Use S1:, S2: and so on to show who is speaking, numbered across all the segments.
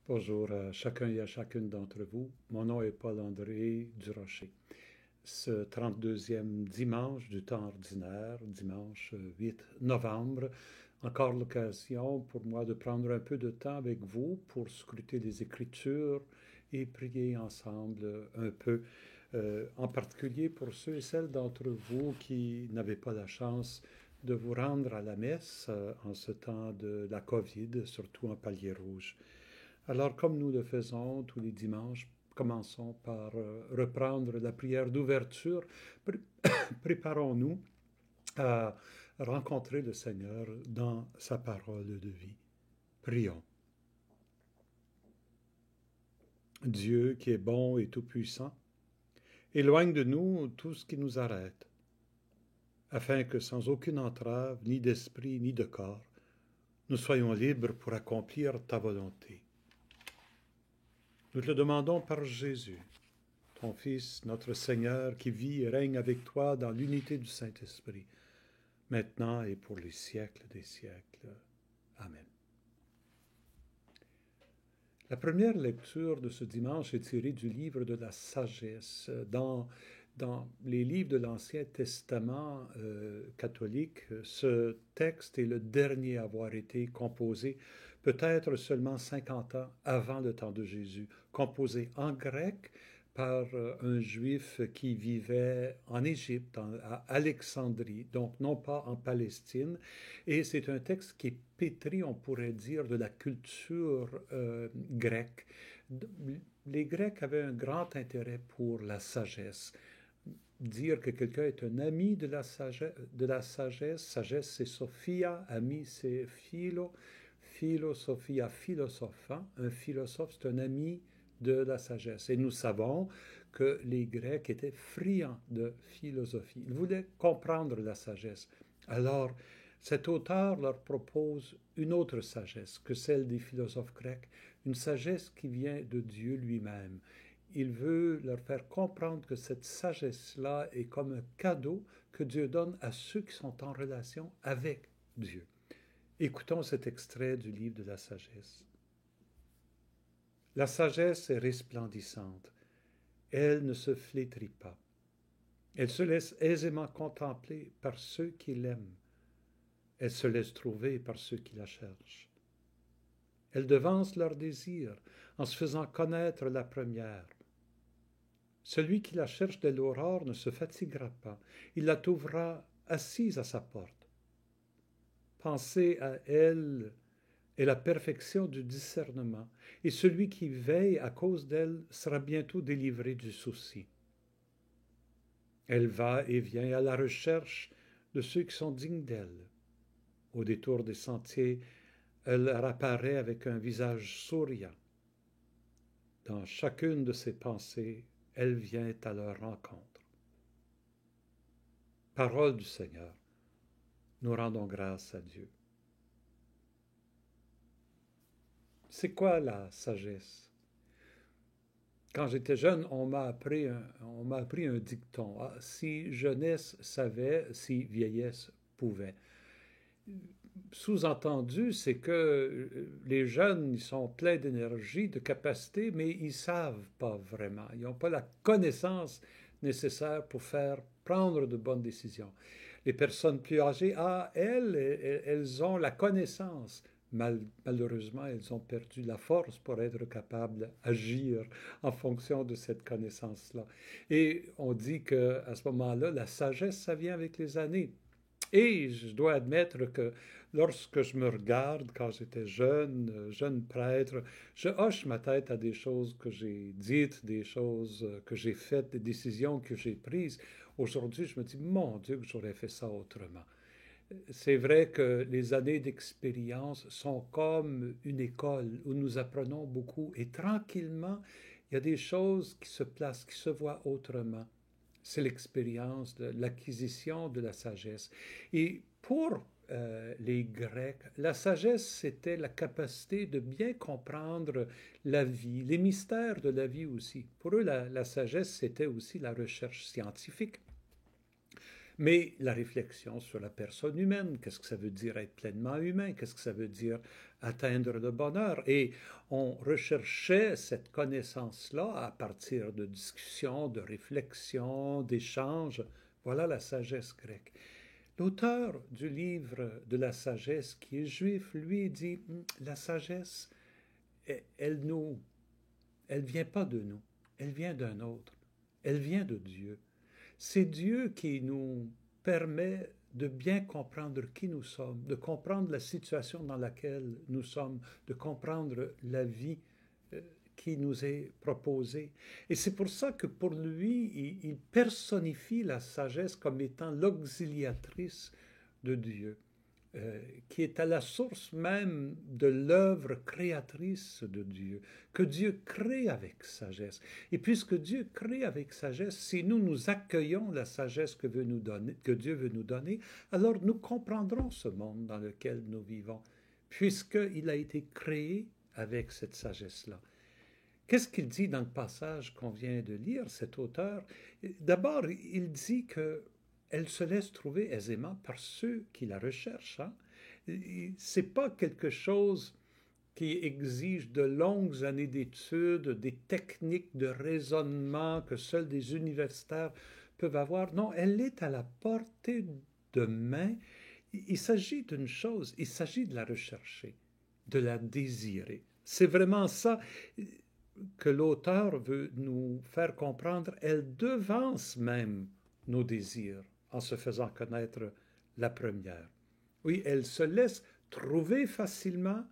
S1: Bonjour à chacun et à chacune d'entre vous. Mon nom est Paul-André Durocher. Ce 32e dimanche du temps ordinaire, dimanche 8 novembre, encore l'occasion pour moi de prendre un peu de temps avec vous pour scruter les Écritures et prier ensemble un peu, en particulier pour ceux et celles d'entre vous qui n'avaient pas la chance de vous rendre à la messe en ce temps de la COVID, surtout en palier rouge. Alors, comme nous le faisons tous les dimanches, commençons par reprendre la prière d'ouverture. Préparons-nous à rencontrer le Seigneur dans sa parole de vie. Prions. Dieu qui est bon et tout-puissant, éloigne de nous tout ce qui nous arrête, afin que sans aucune entrave, ni d'esprit, ni de corps, nous soyons libres pour accomplir ta volonté. Nous te le demandons par Jésus, ton Fils, notre Seigneur, qui vit et règne avec toi dans l'unité du Saint-Esprit, maintenant et pour les siècles des siècles. Amen. La première lecture de ce dimanche est tirée du livre de la sagesse. Dans les livres de l'Ancien Testament catholique, ce texte est le dernier à avoir été composé, peut-être seulement 50 ans avant le temps de Jésus, composé en grec par un juif qui vivait en Égypte, à Alexandrie, donc non pas en Palestine. Et c'est un texte qui est pétri, on pourrait dire, de la culture grecque. Les Grecs avaient un grand intérêt pour la sagesse. Dire que quelqu'un est un ami de la sagesse, sagesse c'est Sophia, ami c'est philo, philosophia, philosopha. Un philosophe, c'est un ami de la sagesse. Et nous savons que les Grecs étaient friands de philosophie. Ils voulaient comprendre la sagesse. Alors, cet auteur leur propose une autre sagesse que celle des philosophes grecs, une sagesse qui vient de Dieu lui-même. Il veut leur faire comprendre que cette sagesse-là est comme un cadeau que Dieu donne à ceux qui sont en relation avec Dieu. Écoutons cet extrait du livre de la sagesse. La sagesse est resplendissante. Elle ne se flétrit pas. Elle se laisse aisément contempler par ceux qui l'aiment. Elle se laisse trouver par ceux qui la cherchent. Elle devance leurs désirs en se faisant connaître la première. Celui qui la cherche dès l'aurore ne se fatiguera pas. Il la trouvera assise à sa porte. Penser à elle est la perfection du discernement, et celui qui veille à cause d'elle sera bientôt délivré du souci. Elle va et vient à la recherche de ceux qui sont dignes d'elle. Au détour des sentiers, elle apparaît avec un visage souriant. Dans chacune de ses pensées, elle vient à leur rencontre. Parole du Seigneur. Nous rendons grâce à Dieu. C'est quoi la sagesse? Quand j'étais jeune, on m'a appris un dicton. Ah, si jeunesse savait, si vieillesse pouvait. Sous-entendu, c'est que les jeunes, ils sont pleins d'énergie, de capacité, mais ils ne savent pas vraiment. Ils n'ont pas la connaissance nécessaire pour prendre de bonnes décisions. Les personnes plus âgées, elles ont la connaissance. Malheureusement, elles ont perdu la force pour être capables d'agir en fonction de cette connaissance-là. Et on dit qu'à ce moment-là, la sagesse, ça vient avec les années. Et je dois admettre que lorsque je me regarde quand j'étais jeune prêtre, je hoche ma tête à des choses que j'ai dites, des choses que j'ai faites, des décisions que j'ai prises. Aujourd'hui, je me dis, mon Dieu, que j'aurais fait ça autrement. C'est vrai que les années d'expérience sont comme une école où nous apprenons beaucoup et tranquillement, il y a des choses qui se placent, qui se voient autrement. C'est l'expérience de l'acquisition de la sagesse. Et pour les Grecs, la sagesse, c'était la capacité de bien comprendre la vie, les mystères de la vie aussi. Pour eux, la sagesse, c'était aussi la recherche scientifique. Mais la réflexion sur la personne humaine, qu'est-ce que ça veut dire être pleinement humain, qu'est-ce que ça veut dire atteindre le bonheur. Et on recherchait cette connaissance-là à partir de discussions, de réflexions, d'échanges. Voilà la sagesse grecque. L'auteur du livre de la sagesse, qui est juif, lui dit, la sagesse, elle vient pas de nous, elle vient d'un autre, elle vient de Dieu. C'est Dieu qui nous permet de bien comprendre qui nous sommes, de comprendre la situation dans laquelle nous sommes, de comprendre la vie qui nous est proposée. Et c'est pour ça que pour lui, il personnifie la sagesse comme étant l'auxiliatrice de Dieu, qui est à la source même de l'œuvre créatrice de Dieu, que Dieu crée avec sagesse. Et puisque Dieu crée avec sagesse, si nous accueillons la sagesse que Dieu veut nous donner, alors nous comprendrons ce monde dans lequel nous vivons, puisqu'il a été créé avec cette sagesse-là. Qu'est-ce qu'il dit dans le passage qu'on vient de lire, cet auteur? D'abord, il dit qu'elle se laisse trouver aisément par ceux qui la recherchent. Hein? C'est pas quelque chose qui exige de longues années d'études, des techniques de raisonnement que seuls des universitaires peuvent avoir. Non, elle est à la portée de main. Il s'agit d'une chose, il s'agit de la rechercher, de la désirer. C'est vraiment ça que l'auteur veut nous faire comprendre. Elle devance même nos désirs en se faisant connaître la première. Oui, elle se laisse trouver facilement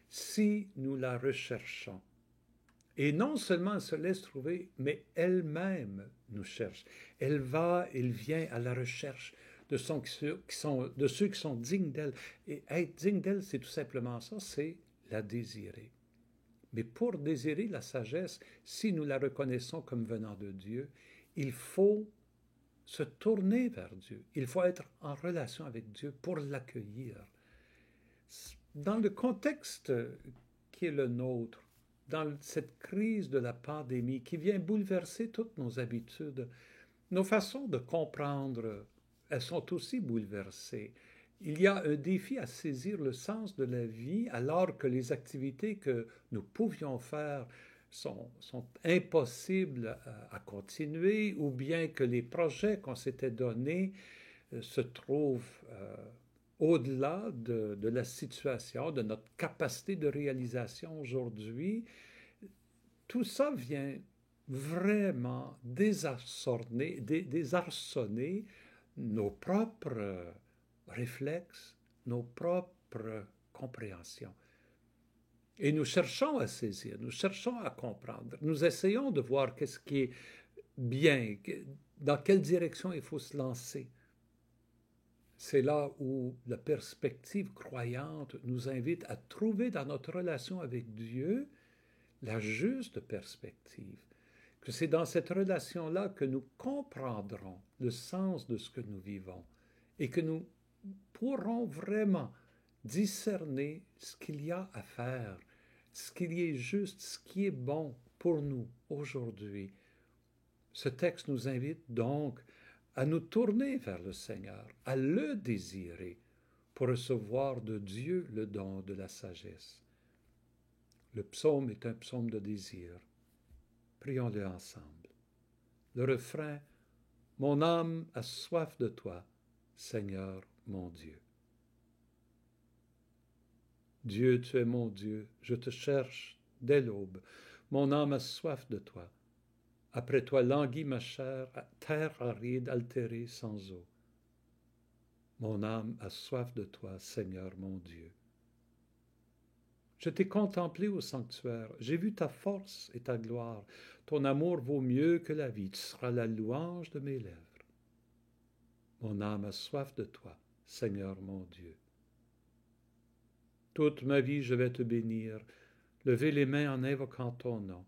S1: si nous la recherchons. Et non seulement elle se laisse trouver, mais elle-même nous cherche. Elle vient à la recherche de ceux qui sont dignes d'elle. Et être digne d'elle, c'est tout simplement ça, c'est la désirer. Mais pour désirer la sagesse, si nous la reconnaissons comme venant de Dieu, il faut se tourner vers Dieu. Il faut être en relation avec Dieu pour l'accueillir. Dans le contexte qui est le nôtre, dans cette crise de la pandémie qui vient bouleverser toutes nos habitudes, nos façons de comprendre, elles sont aussi bouleversées. Il y a un défi à saisir le sens de la vie alors que les activités que nous pouvions faire sont impossibles à continuer ou bien que les projets qu'on s'était donnés se trouvent au-delà de la situation, de notre capacité de réalisation aujourd'hui. Tout ça vient vraiment désarçonner nos propres réflexes, nos propres compréhensions. Et nous cherchons à saisir, nous cherchons à comprendre, nous essayons de voir qu'est-ce qui est bien, dans quelle direction il faut se lancer. C'est là où la perspective croyante nous invite à trouver dans notre relation avec Dieu la juste perspective, que c'est dans cette relation-là que nous comprendrons le sens de ce que nous vivons et que nous pourrons vraiment discerner ce qu'il y a à faire, ce qui est juste, ce qui est bon pour nous aujourd'hui. Ce texte nous invite donc à nous tourner vers le Seigneur, à le désirer pour recevoir de Dieu le don de la sagesse. Le psaume est un psaume de désir. Prions-le ensemble. Le refrain « Mon âme a soif de toi, Seigneur mon Dieu. » Dieu, tu es mon Dieu, je te cherche dès l'aube. Mon âme a soif de toi. Après toi languit ma chair, terre aride, altérée, sans eau. Mon âme a soif de toi, Seigneur mon Dieu. Je t'ai contemplé au sanctuaire, j'ai vu ta force et ta gloire. Ton amour vaut mieux que la vie, tu seras la louange de mes lèvres. Mon âme a soif de toi, Seigneur mon Dieu. Toute ma vie je vais te bénir, lever les mains en invoquant ton nom.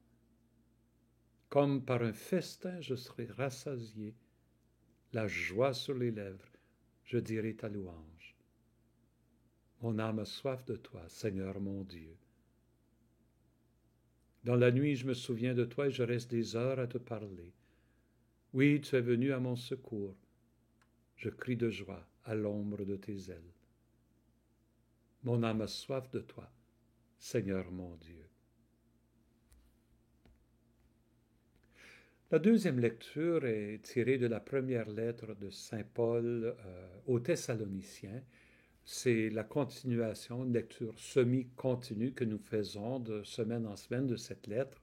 S1: Comme par un festin je serai rassasié, la joie sur les lèvres, je dirai ta louange. Mon âme a soif de toi, Seigneur mon Dieu. Dans la nuit, je me souviens de toi et je reste des heures à te parler. Oui, tu es venu à mon secours. je crie de joie à l'ombre de tes ailes. Mon âme a soif de toi, Seigneur mon Dieu. La deuxième lecture est tirée de la première lettre de Saint Paul aux Thessaloniciens. C'est la continuation, une lecture semi-continue que nous faisons de semaine en semaine de cette lettre.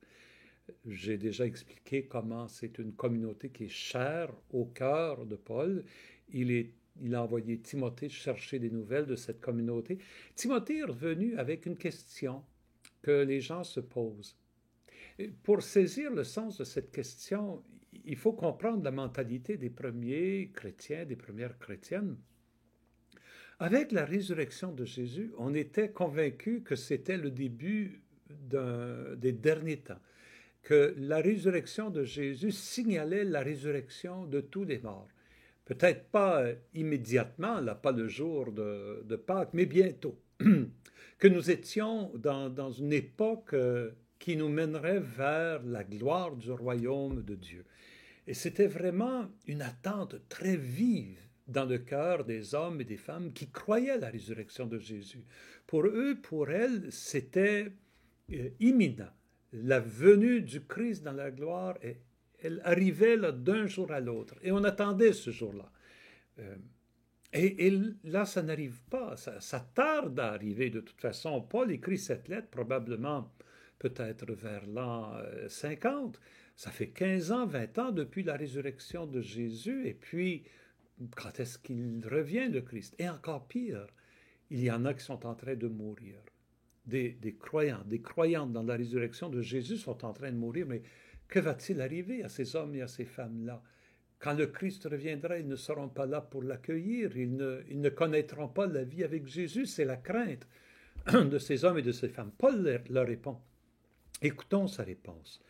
S1: J'ai déjà expliqué comment c'est une communauté qui est chère au cœur de Paul. Il a envoyé Timothée chercher des nouvelles de cette communauté. Timothée est revenu avec une question que les gens se posent. Pour saisir le sens de cette question, il faut comprendre la mentalité des premiers chrétiens, des premières chrétiennes. Avec la résurrection de Jésus, on était convaincus que c'était le début des derniers temps, que la résurrection de Jésus signalait la résurrection de tous les morts. Peut-être pas immédiatement, là, pas le jour de Pâques, mais bientôt. Que nous étions dans une époque qui nous mènerait vers la gloire du royaume de Dieu. Et c'était vraiment une attente très vive dans le cœur des hommes et des femmes qui croyaient à la résurrection de Jésus. Pour eux, pour elles, c'était imminent. La venue du Christ dans la gloire, elle arrivait là, d'un jour à l'autre. Et on attendait ce jour-là. Et là, ça n'arrive pas. Ça tarde à arriver de toute façon. Paul écrit cette lettre probablement peut-être vers l'an 50. Ça fait 15 ans, 20 ans depuis la résurrection de Jésus. Et puis, quand est-ce qu'il revient, le Christ? Et encore pire, il y en a qui sont en train de mourir. Des croyants, des croyantes dans la résurrection de Jésus sont en train de mourir. Mais que va-t-il arriver à ces hommes et à ces femmes-là? Quand le Christ reviendra, ils ne seront pas là pour l'accueillir. Ils ne connaîtront pas la vie avec Jésus. C'est la crainte de ces hommes et de ces femmes. Paul leur répond. Écoutons sa réponse.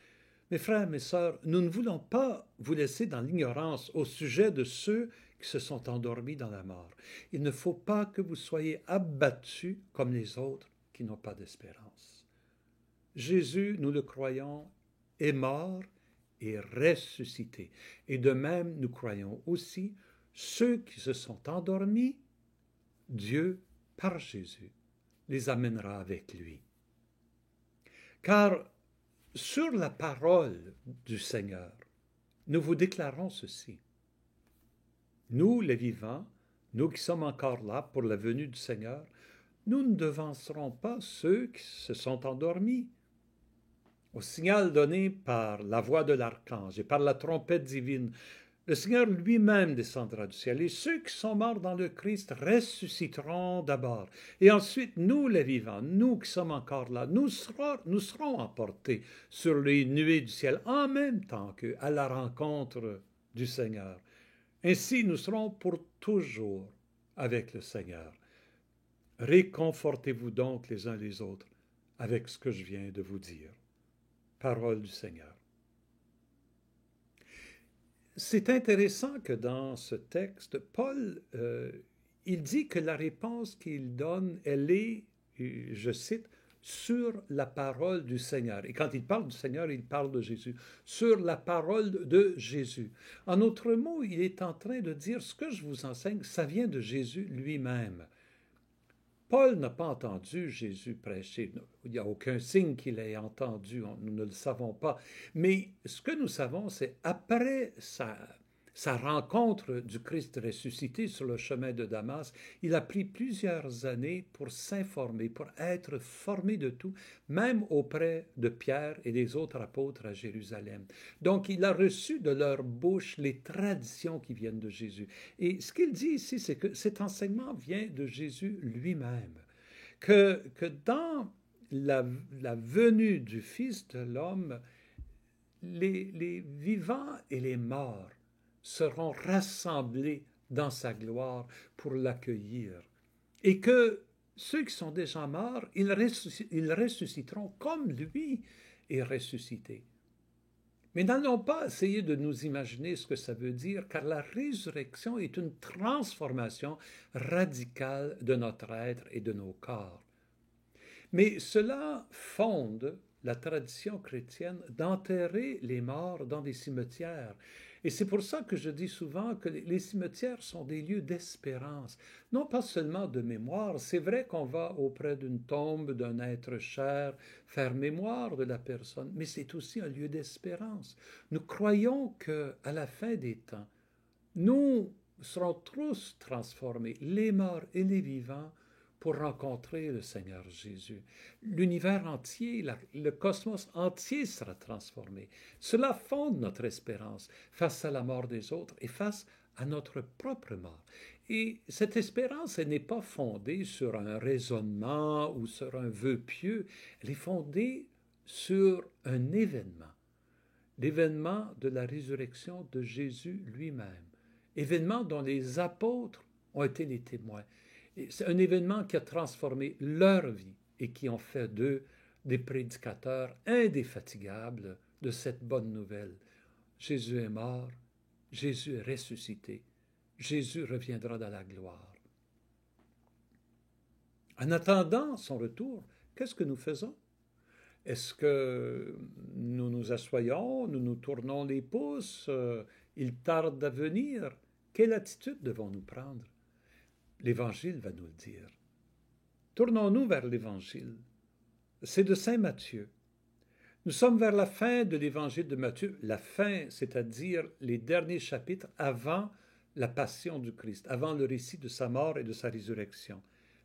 S1: Mes frères, mes sœurs, nous ne voulons pas vous laisser dans l'ignorance au sujet de ceux qui se sont endormis dans la mort. Il ne faut pas que vous soyez abattus comme les autres qui n'ont pas d'espérance. Jésus, nous le croyons, est mort et ressuscité. Et de même, nous croyons aussi, ceux qui se sont endormis, Dieu, par Jésus, les amènera avec lui. Car sur la parole du Seigneur, nous vous déclarons ceci. Nous, les vivants, nous qui sommes encore là pour la venue du Seigneur, nous ne devancerons pas ceux qui se sont endormis. Au signal donné par la voix de l'archange et par la trompette divine, le Seigneur lui-même descendra du ciel, et ceux qui sont morts dans le Christ ressusciteront d'abord. Et ensuite, nous les vivants, nous qui sommes encore là, nous serons emportés sur les nuées du ciel en même temps qu'eux à la rencontre du Seigneur. Ainsi, nous serons pour toujours avec le Seigneur. Réconfortez-vous donc les uns les autres avec ce que je viens de vous dire. Parole du Seigneur. C'est intéressant que dans ce texte, Paul, il dit que la réponse qu'il donne, elle est, je cite, sur la parole du Seigneur. Et quand il parle du Seigneur, il parle de Jésus. Sur la parole de Jésus. En autre mot, il est en train de dire ce que je vous enseigne, ça vient de Jésus lui-même. Paul n'a pas entendu Jésus prêcher. Il n'y a aucun signe qu'il ait entendu, nous ne le savons pas. Mais ce que nous savons, c'est après sa rencontre du Christ ressuscité sur le chemin de Damas, il a pris plusieurs années pour s'informer, pour être formé de tout, même auprès de Pierre et des autres apôtres à Jérusalem. Donc, il a reçu de leur bouche les traditions qui viennent de Jésus. Et ce qu'il dit ici, c'est que cet enseignement vient de Jésus lui-même. Que dans la venue du Fils de l'homme, les vivants et les morts seront rassemblés dans sa gloire pour l'accueillir. Et que ceux qui sont déjà morts, ils ressusciteront comme lui est ressuscité. Mais n'allons pas essayer de nous imaginer ce que ça veut dire, car la résurrection est une transformation radicale de notre être et de nos corps. Mais cela fonde la tradition chrétienne d'enterrer les morts dans des cimetières. Et c'est pour ça que je dis souvent que les cimetières sont des lieux d'espérance, non pas seulement de mémoire. C'est vrai qu'on va auprès d'une tombe d'un être cher faire mémoire de la personne, mais c'est aussi un lieu d'espérance. Nous croyons qu'à la fin des temps, nous serons tous transformés, les morts et les vivants, pour rencontrer le Seigneur Jésus. L'univers entier, le cosmos entier sera transformé. Cela fonde notre espérance face à la mort des autres et face à notre propre mort. Et cette espérance, elle n'est pas fondée sur un raisonnement ou sur un vœu pieux, elle est fondée sur un événement, l'événement de la résurrection de Jésus lui-même, événement dont les apôtres ont été les témoins. C'est un événement qui a transformé leur vie et qui ont fait d'eux des prédicateurs indéfatigables de cette bonne nouvelle. Jésus est mort, Jésus est ressuscité, Jésus reviendra dans la gloire. En attendant son retour, qu'est-ce que nous faisons? Est-ce que nous nous assoyons, nous nous tournons les pouces, il tarde à venir? Quelle attitude devons-nous prendre? L'Évangile va nous le dire. Tournons-nous vers l'Évangile. C'est de Saint Matthieu. Nous sommes vers la fin de l'Évangile de Matthieu, la fin, c'est-à-dire les derniers chapitres avant la passion du Christ, avant le récit de sa mort et de sa résurrection.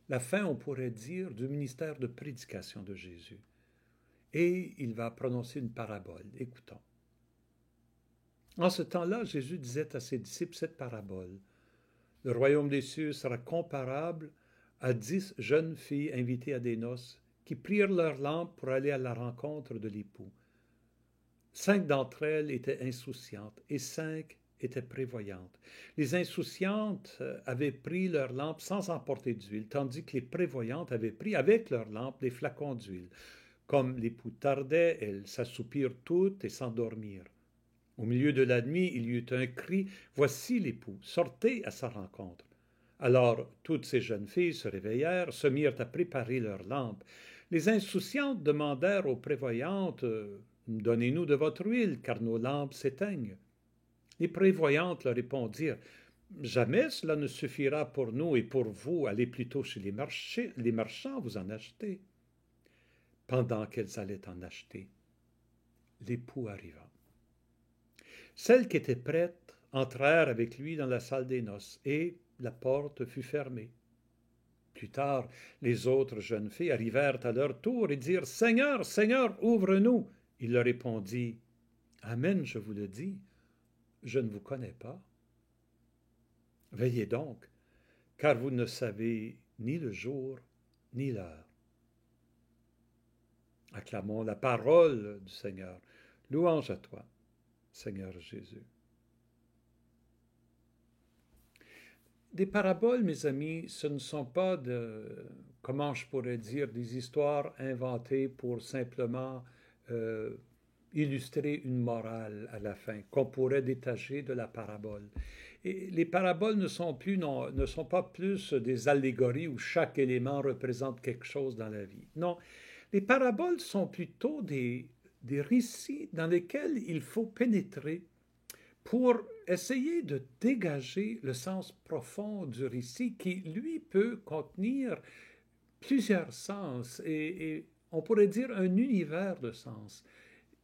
S1: La fin, on pourrait dire, du ministère de prédication de Jésus. Et il va prononcer une parabole. Écoutons. En ce temps-là, Jésus disait à ses disciples cette parabole. Le royaume des cieux sera comparable à 10 jeunes filles invitées à des noces qui prirent leurs lampes pour aller à la rencontre de l'époux. 5 d'entre elles étaient insouciantes et 5 étaient prévoyantes. Les insouciantes avaient pris leurs lampes sans emporter d'huile, tandis que les prévoyantes avaient pris avec leurs lampes des flacons d'huile. Comme l'époux tardait, elles s'assoupirent toutes et s'endormirent. Au milieu de la nuit, il y eut un cri « Voici l'époux, sortez à sa rencontre !» Alors toutes ces jeunes filles se réveillèrent, se mirent à préparer leurs lampes. Les insouciantes demandèrent aux prévoyantes « Donnez-nous de votre huile, car nos lampes s'éteignent. » Les prévoyantes leur répondirent « Jamais cela ne suffira pour nous et pour vous, allez plutôt chez les marchands vous en acheter. » Pendant qu'elles allaient en acheter, l'époux arriva. Celles qui étaient prêtes entrèrent avec lui dans la salle des noces, et la porte fut fermée. Plus tard, les autres jeunes filles arrivèrent à leur tour et dirent « Seigneur, Seigneur, ouvre-nous !» Il leur répondit « Amen, je vous le dis, je ne vous connais pas. Veillez donc, car vous ne savez ni le jour ni l'heure. » Acclamons la parole du Seigneur. Louange à toi, Seigneur Jésus. Des paraboles, mes amis, ce ne sont pas comment je pourrais dire, des histoires inventées pour simplement illustrer une morale à la fin, qu'on pourrait détacher de la parabole. Et les paraboles ne sont pas plus des allégories où chaque élément représente quelque chose dans la vie. Non, les paraboles sont plutôt des récits dans lesquels il faut pénétrer pour essayer de dégager le sens profond du récit qui, lui, peut contenir plusieurs sens et on pourrait dire un univers de sens.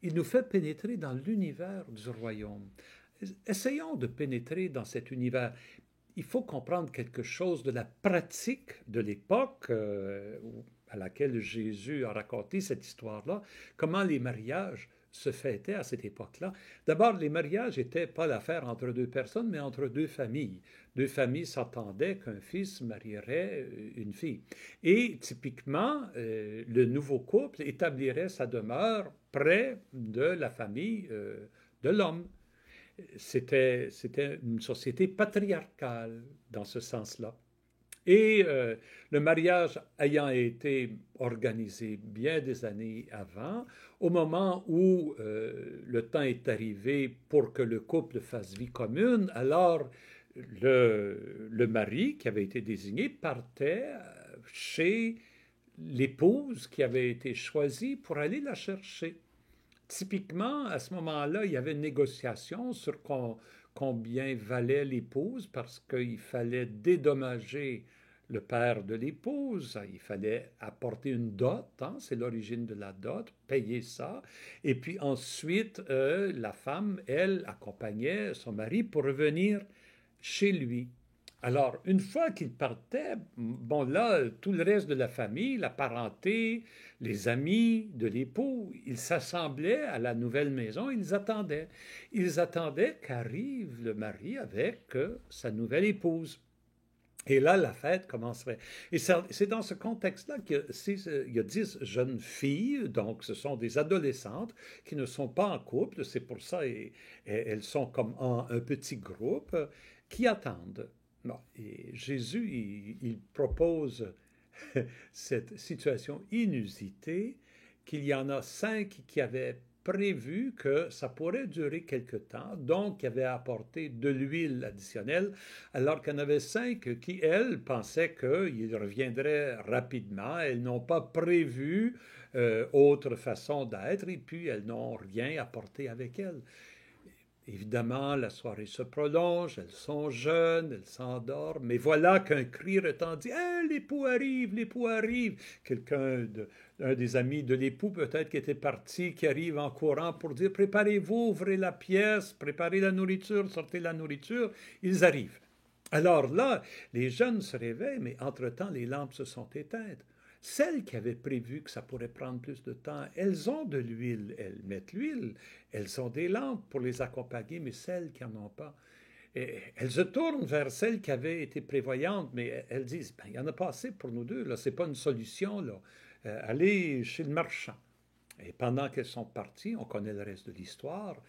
S1: Il nous fait pénétrer dans l'univers du royaume. Essayons de pénétrer dans cet univers. Il faut comprendre quelque chose de la pratique de l'époque à laquelle Jésus a raconté cette histoire-là, comment les mariages se fêtaient à cette époque-là. D'abord, les mariages n'étaient pas l'affaire entre deux personnes, mais entre deux familles. Deux familles s'entendaient qu'un fils marierait une fille. Et typiquement, le nouveau couple établirait sa demeure près de la famille de l'homme. C'était une société patriarcale dans ce sens-là. Et le mariage ayant été organisé bien des années avant, au moment où le temps est arrivé pour que le couple fasse vie commune, alors le mari qui avait été désigné partait chez l'épouse qui avait été choisie pour aller la chercher. typiquement, à ce moment-là, il y avait une négociation sur combien valait l'épouse parce qu'il fallait dédommager le père de l'épouse, il fallait apporter une dot, hein, c'est l'origine de la dot, payer ça, et puis ensuite, la femme, elle, accompagnait son mari pour revenir chez lui. Alors, une fois qu'il partait, bon là, tout le reste de la famille, la parenté, les amis de l'époux, ils s'assemblaient à la nouvelle maison, ils attendaient. Ils attendaient qu'arrive le mari avec sa nouvelle épouse. Et là, la fête commencerait. Et c'est dans ce contexte-là qu'il y a 10 jeunes filles, donc ce sont des adolescentes qui ne sont pas en couple, c'est pour ça elles sont comme un petit groupe qui attendent. Bon, et Jésus, il propose cette situation inusitée qu'il y en a 5 qui avaient prévu que ça pourrait durer quelque temps, donc qui avaient apporté de l'huile additionnelle, alors qu'il y en avait 5 qui, elles, pensaient qu'ils reviendraient rapidement. Elles n'ont pas prévu autre façon d'être, et puis elles n'ont rien apporté avec elles. Évidemment, la soirée se prolonge, elles sont jeunes, elles s'endorment, mais voilà qu'un cri retentit. Hey, l'époux arrive, l'époux arrive. Un des amis de l'époux, peut-être qui était parti, qui arrive en courant pour dire préparez-vous, ouvrez la pièce, préparez la nourriture, sortez la nourriture. Ils arrivent. Alors là, les jeunes se réveillent, mais entre-temps, les lampes se sont éteintes. Celles qui avaient prévu que ça pourrait prendre plus de temps, elles ont de l'huile, elles mettent l'huile, elles ont des lampes pour les accompagner, mais celles qui n'en ont pas, elles se tournent vers celles qui avaient été prévoyantes, mais elles disent, ben, il n'y en a pas assez pour nous deux, là, c'est pas une solution, là. Allez chez le marchand. Et pendant qu'elles sont parties, on connaît le reste de l'histoire,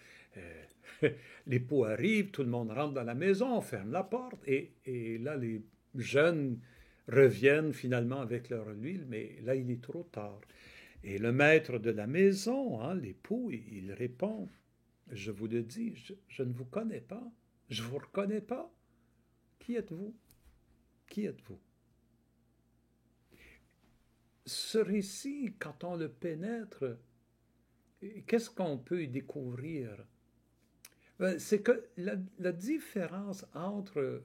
S1: l'époux arrive, tout le monde rentre dans la maison, on ferme la porte, et là, les jeunes reviennent finalement avec leur huile, mais là, il est trop tard. Et le maître de la maison, hein, l'époux, il répond, je vous le dis, je ne vous connais pas, je ne vous reconnais pas. Qui êtes-vous? Qui êtes-vous? Ce récit, quand on le pénètre, qu'est-ce qu'on peut y découvrir? C'est que la différence entre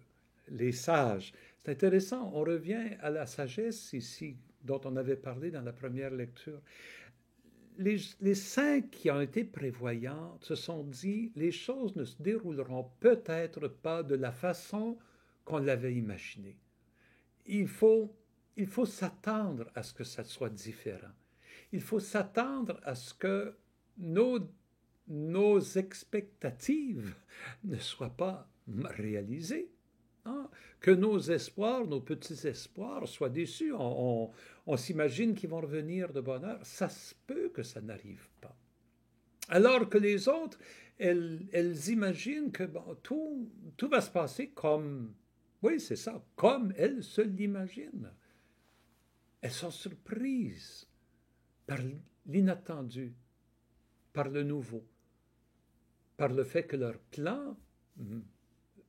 S1: les sages, c'est intéressant, on revient à la sagesse ici, dont on avait parlé dans la première lecture. Les 5 qui ont été prévoyants se sont dit, les choses ne se dérouleront peut-être pas de la façon qu'on l'avait imaginé. Il faut s'attendre à ce que ça soit différent. Il faut s'attendre à ce que nos expectatives ne soient pas réalisées. Hein? Que nos espoirs, nos petits espoirs soient déçus. On s'imagine qu'ils vont revenir de bonne heure. Ça se peut que ça n'arrive pas. Alors que les autres, elles imaginent que bon, tout va se passer comme, oui, c'est ça, comme elles se l'imaginent. Elles sont surprises par l'inattendu, par le nouveau, par le fait que leurs plans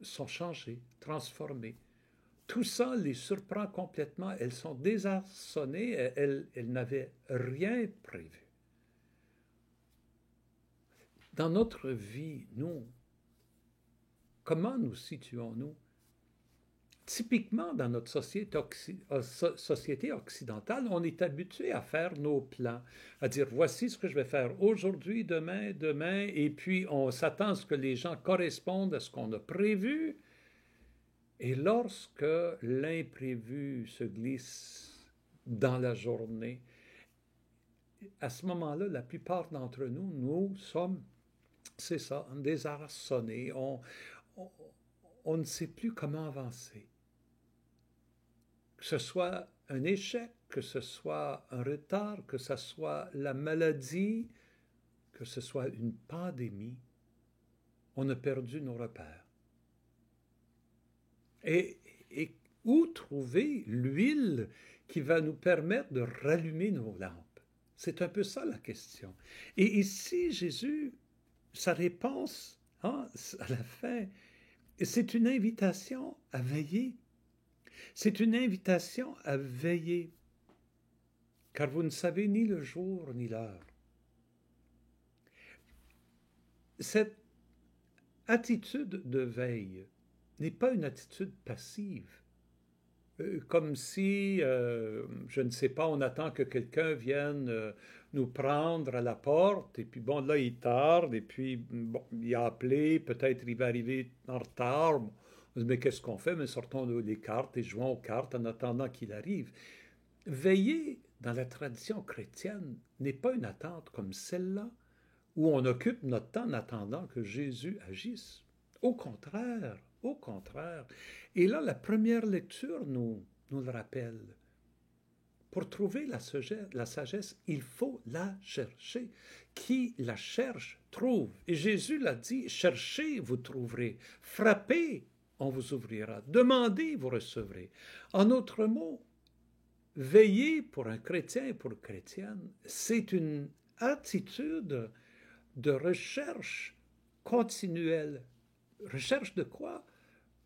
S1: sont changés, transformés. Tout ça les surprend complètement. Elles sont désarçonnées, elles n'avaient rien prévu. Dans notre vie, nous, comment nous situons-nous? Typiquement, dans notre société occidentale, on est habitué à faire nos plans, à dire voici ce que je vais faire aujourd'hui, demain, et puis on s'attend à ce que les gens correspondent à ce qu'on a prévu. Et lorsque l'imprévu se glisse dans la journée, à ce moment-là, la plupart d'entre nous, nous sommes, c'est ça, désarçonnés. On ne sait plus comment avancer. Que ce soit un échec, que ce soit un retard, que ce soit la maladie, que ce soit une pandémie, on a perdu nos repères. Et où trouver l'huile qui va nous permettre de rallumer nos lampes? C'est un peu ça la question. Et ici, Jésus, sa réponse à la fin, c'est une invitation à veiller. C'est une invitation à veiller, car vous ne savez ni le jour ni l'heure. Cette attitude de veille n'est pas une attitude passive. Comme si, je ne sais pas, on attend que quelqu'un vienne nous prendre à la porte, et puis bon, là, il tarde, et puis bon, il a appelé, peut-être il va arriver en retard. Bon, on se dit, mais qu'est-ce qu'on fait? Mais sortons les cartes et jouons aux cartes en attendant qu'il arrive. Veiller dans la tradition chrétienne n'est pas une attente comme celle-là, où on occupe notre temps en attendant que Jésus agisse. Au contraire, au contraire. Et là, la première lecture nous le rappelle. Pour trouver la sagesse, il faut la chercher. Qui la cherche, trouve. Et Jésus l'a dit, cherchez, vous trouverez. Frappez, on vous ouvrira. Demandez, vous recevrez. En d'autres mots, veiller pour un chrétien et pour une chrétienne, c'est une attitude de recherche continuelle. Recherche de quoi?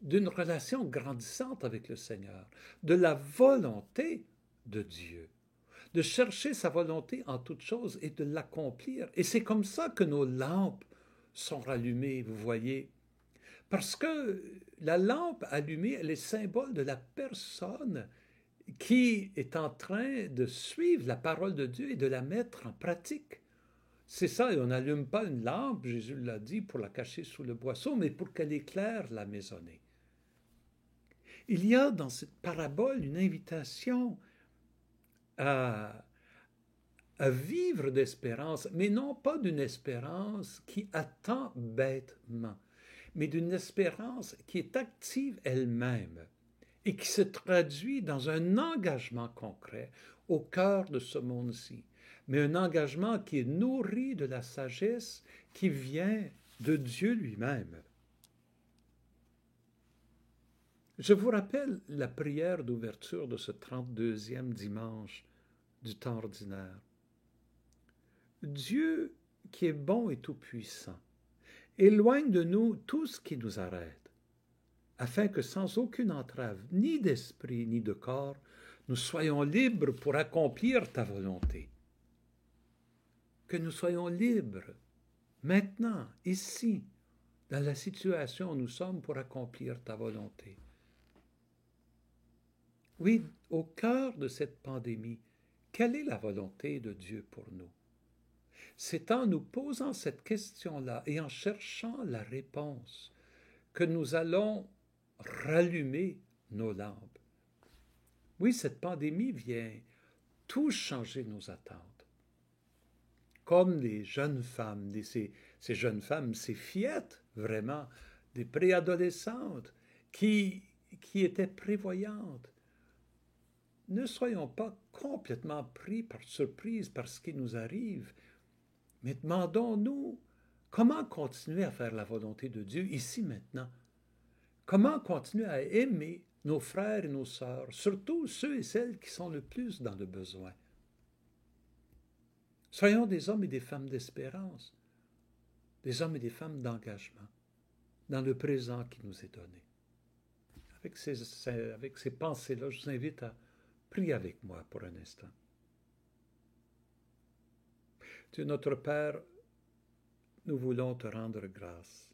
S1: D'une relation grandissante avec le Seigneur, de la volonté de Dieu, de chercher sa volonté en toutes choses et de l'accomplir. Et c'est comme ça que nos lampes sont rallumées, vous voyez. Parce que la lampe allumée, elle est symbole de la personne qui est en train de suivre la parole de Dieu et de la mettre en pratique. C'est ça, et on n'allume pas une lampe, Jésus l'a dit, pour la cacher sous le boisseau, mais pour qu'elle éclaire la maisonnée. Il y a dans cette parabole une invitation à vivre d'espérance, mais non pas d'une espérance qui attend bêtement, mais d'une espérance qui est active elle-même et qui se traduit dans un engagement concret au cœur de ce monde-ci, mais un engagement qui est nourri de la sagesse qui vient de Dieu lui-même. Je vous rappelle la prière d'ouverture de ce 32e dimanche du temps ordinaire. Dieu, qui est bon et tout-puissant, éloigne de nous tout ce qui nous arrête, afin que sans aucune entrave, ni d'esprit, ni de corps, nous soyons libres pour accomplir ta volonté. Que nous soyons libres, maintenant, ici, dans la situation où nous sommes pour accomplir ta volonté. Oui, au cœur de cette pandémie, quelle est la volonté de Dieu pour nous? C'est en nous posant cette question-là et en cherchant la réponse que nous allons rallumer nos lampes. Oui, cette pandémie vient tout changer nos attentes. Comme les jeunes femmes, ces jeunes femmes, ces fillettes, vraiment, des préadolescentes qui étaient prévoyantes. Ne soyons pas complètement pris par surprise par ce qui nous arrive, mais demandons-nous comment continuer à faire la volonté de Dieu ici maintenant. Comment continuer à aimer nos frères et nos sœurs, surtout ceux et celles qui sont le plus dans le besoin. Soyons des hommes et des femmes d'espérance, des hommes et des femmes d'engagement dans le présent qui nous est donné. Avec ces pensées-là, je vous invite à prier avec moi pour un instant. Dieu notre Père, nous voulons te rendre grâce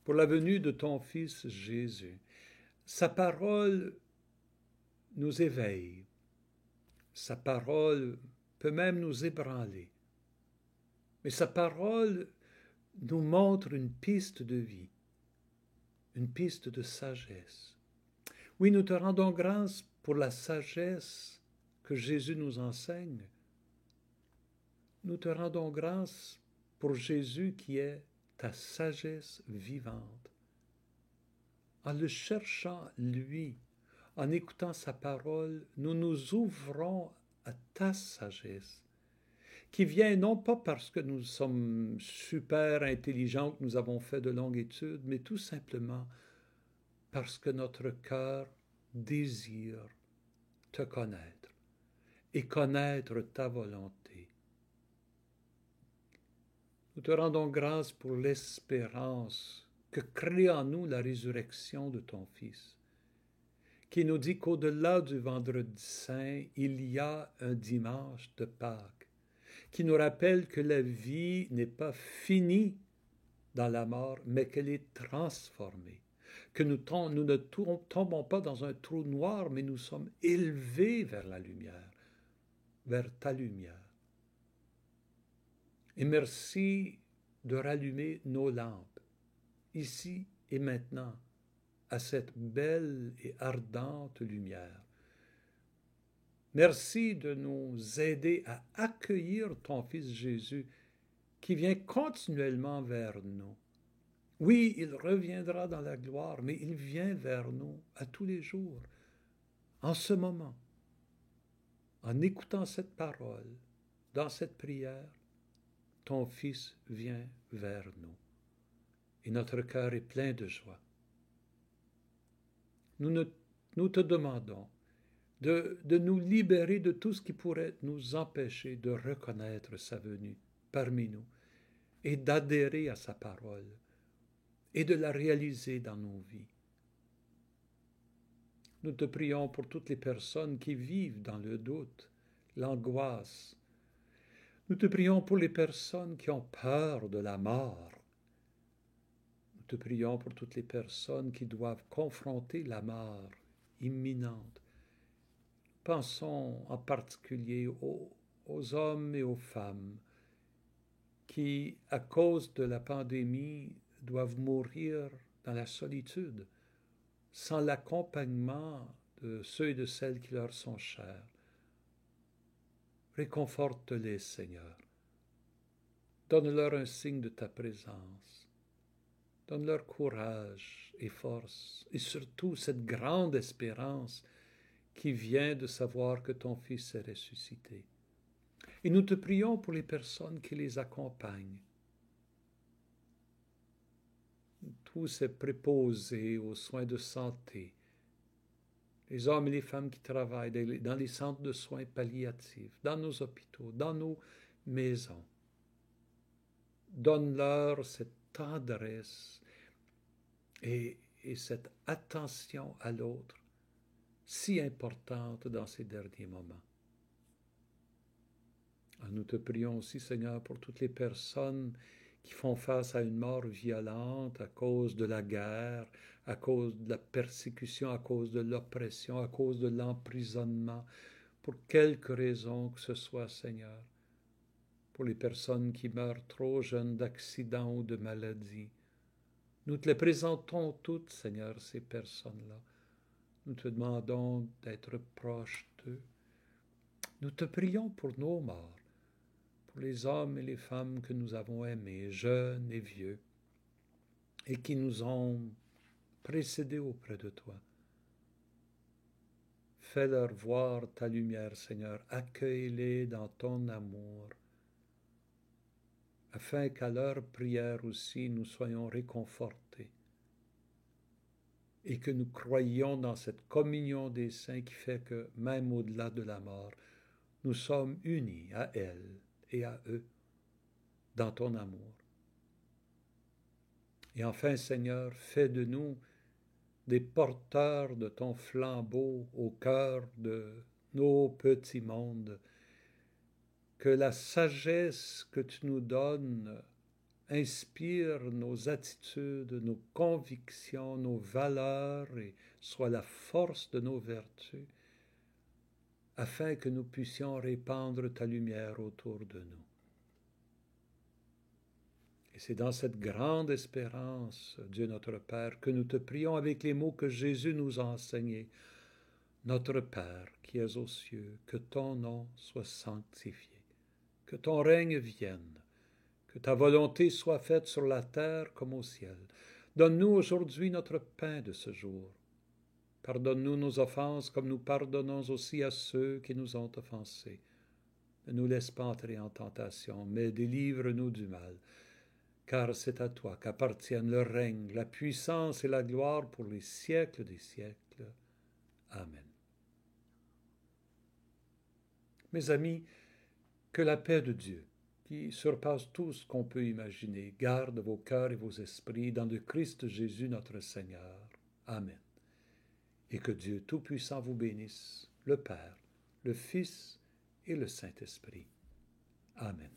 S1: pour la venue de ton Fils Jésus. Sa parole nous éveille, sa parole peut même nous ébranler, mais sa parole nous montre une piste de vie, une piste de sagesse. Oui, nous te rendons grâce pour la sagesse que Jésus nous enseigne. Nous te rendons grâce pour Jésus qui est ta sagesse vivante. En le cherchant, lui, en écoutant sa parole, nous nous ouvrons à ta sagesse, qui vient non pas parce que nous sommes super intelligents, que nous avons fait de longues études, mais tout simplement parce que notre cœur désire te connaître et connaître ta volonté. Nous te rendons grâce pour l'espérance que crée en nous la résurrection de ton Fils, qui nous dit qu'au-delà du vendredi saint, il y a un dimanche de Pâques, qui nous rappelle que la vie n'est pas finie dans la mort, mais qu'elle est transformée. Que nous ne tombons pas dans un trou noir, mais nous sommes élevés vers la lumière, vers ta lumière. Et merci de rallumer nos lampes, ici et maintenant, à cette belle et ardente lumière. Merci de nous aider à accueillir ton Fils Jésus qui vient continuellement vers nous. Oui, il reviendra dans la gloire, mais il vient vers nous à tous les jours, en ce moment, en écoutant cette parole, dans cette prière, ton Fils vient vers nous. Et notre cœur est plein de joie. Nous te demandons de nous libérer de tout ce qui pourrait nous empêcher de reconnaître sa venue parmi nous et d'adhérer à sa parole et de la réaliser dans nos vies. Nous te prions pour toutes les personnes qui vivent dans le doute, l'angoisse. Nous te prions pour les personnes qui ont peur de la mort. Nous te prions pour toutes les personnes qui doivent confronter la mort imminente. Pensons en particulier aux hommes et aux femmes qui, à cause de la pandémie, doivent mourir dans la solitude, sans l'accompagnement de ceux et de celles qui leur sont chers. Réconforte-les, Seigneur. Donne-leur un signe de ta présence. Donne-leur courage et force, et surtout cette grande espérance qui vient de savoir que ton Fils est ressuscité. Et nous te prions pour les personnes qui les accompagnent, tous ces préposés aux soins de santé, les hommes et les femmes qui travaillent dans les centres de soins palliatifs, dans nos hôpitaux, dans nos maisons. Donne-leur cette tendresse et cette attention à l'autre si importante dans ces derniers moments. Nous te prions aussi, Seigneur, pour toutes les personnes qui font face à une mort violente à cause de la guerre, à cause de la persécution, à cause de l'oppression, à cause de l'emprisonnement, pour quelque raison que ce soit, Seigneur. Pour les personnes qui meurent trop jeunes d'accidents ou de maladies. Nous te les présentons toutes, Seigneur, ces personnes-là. Nous te demandons d'être proche d'eux. Nous te prions pour nos morts, pour les hommes et les femmes que nous avons aimés, jeunes et vieux, et qui nous ont précédés auprès de toi. Fais-leur voir ta lumière, Seigneur. Accueille-les dans ton amour, afin qu'à leur prière aussi nous soyons réconfortés et que nous croyions dans cette communion des saints qui fait que, même au-delà de la mort, nous sommes unis à elle et à eux dans ton amour. Et enfin, Seigneur, fais de nous des porteurs de ton flambeau au cœur de nos petits mondes, que la sagesse que tu nous donnes inspire nos attitudes, nos convictions, nos valeurs et soit la force de nos vertus, afin que nous puissions répandre ta lumière autour de nous. Et c'est dans cette grande espérance, Dieu notre Père, que nous te prions avec les mots que Jésus nous a enseignés. Notre Père qui es aux cieux, que ton nom soit sanctifié, que ton règne vienne, que ta volonté soit faite sur la terre comme au ciel. Donne-nous aujourd'hui notre pain de ce jour. Pardonne-nous nos offenses comme nous pardonnons aussi à ceux qui nous ont offensés. Ne nous laisse pas entrer en tentation, mais délivre-nous du mal. Car c'est à toi qu'appartiennent le règne, la puissance et la gloire pour les siècles des siècles. Amen. Mes amis, que la paix de Dieu, qui surpasse tout ce qu'on peut imaginer, garde vos cœurs et vos esprits dans le Christ Jésus notre Seigneur. Amen. Et que Dieu Tout-Puissant vous bénisse, le Père, le Fils et le Saint-Esprit. Amen.